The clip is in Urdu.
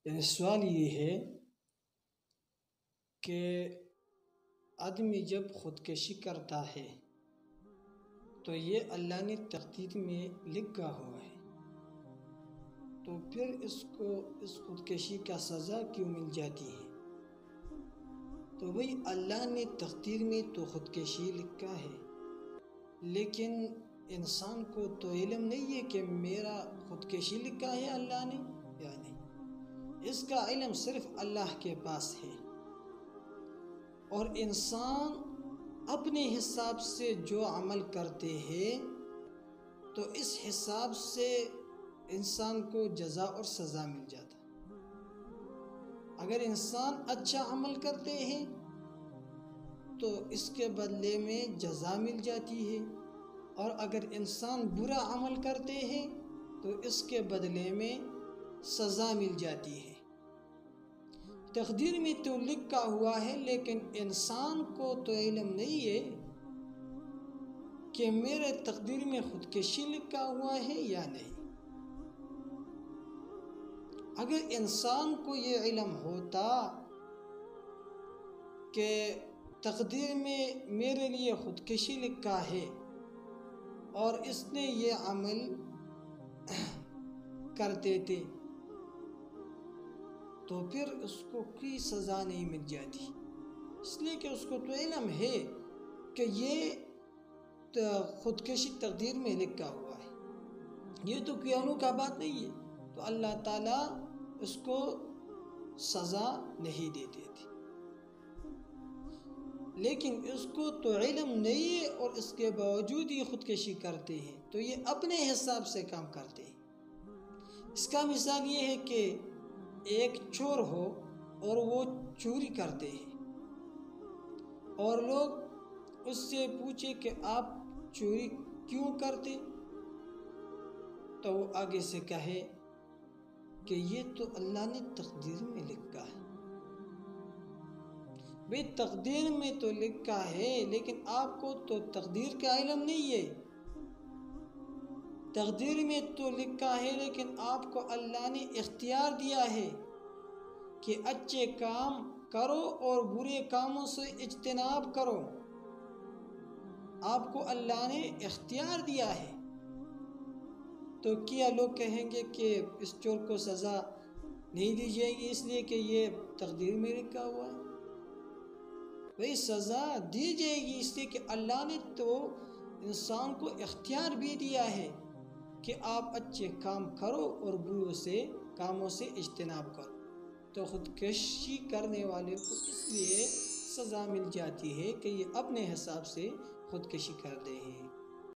یعنی سوال یہ ہے کہ آدمی جب خودکشی کرتا ہے تو یہ اللہ نے تقدیر میں لکھا ہوا ہے، تو پھر اس کو اس خودکشی کا سزا کیوں مل جاتی ہے؟ تو وہی اللہ نے تقدیر میں تو خودکشی لکھا ہے، لیکن انسان کو تو علم نہیں ہے کہ میرا خودکشی لکھا ہے اللہ نے یا نہیں۔ اس کا علم صرف اللہ کے پاس ہے، اور انسان اپنے حساب سے جو عمل کرتے ہیں تو اس حساب سے انسان کو جزا اور سزا مل جاتا۔ اگر انسان اچھا عمل کرتے ہیں تو اس کے بدلے میں جزا مل جاتی ہے، اور اگر انسان برا عمل کرتے ہیں تو اس کے بدلے میں سزا مل جاتی ہے۔ تقدیر میں تو لکھا ہوا ہے، لیکن انسان کو تو علم نہیں ہے کہ میرے تقدیر میں خودکشی لکھا ہوا ہے یا نہیں۔ اگر انسان کو یہ علم ہوتا کہ تقدیر میں میرے لیے خودکشی لکھا ہے اور اس نے یہ عمل کر دیتے تو پھر اس کو کوئی سزا نہیں مل جاتی، اس لیے کہ اس کو تو علم ہے کہ یہ خودکشی تقدیر میں لکھا ہوا ہے، یہ تو کوئی انوکھا بات نہیں ہے، تو اللہ تعالیٰ اس کو سزا نہیں دیتے تھے۔ لیکن اس کو تو علم نہیں ہے اور اس کے باوجود یہ خودکشی کرتے ہیں، تو یہ اپنے حساب سے کام کرتے ہیں۔ اس کا مثال یہ ہے کہ ایک چور ہو اور وہ چوری کرتے ہیں، اور لوگ اس سے پوچھے کہ آپ چوری کیوں کرتے، تو وہ آگے سے کہے کہ یہ تو اللہ نے تقدیر میں لکھا ہے۔ بھئی تقدیر میں تو لکھا ہے، لیکن آپ کو تو تقدیر کا علم نہیں ہے۔ تقدیر میں تو لکھا ہے، لیکن آپ کو اللہ نے اختیار دیا ہے کہ اچھے کام کرو اور برے کاموں سے اجتناب کرو۔ آپ کو اللہ نے اختیار دیا ہے، تو کیا لوگ کہیں گے کہ اس چور کو سزا نہیں دی جائے گی اس لیے کہ یہ تقدیر میں لکھا ہوا ہے؟ بھئی سزا دی جائے گی، اس لیے کہ اللہ نے تو انسان کو اختیار بھی دیا ہے کہ آپ اچھے کام کرو اور برے سے کاموں سے اجتناب کرو۔ تو خودکشی کرنے والے کو اس لیے سزا مل جاتی ہے کہ یہ اپنے حساب سے خودکشی کر رہے ہیں۔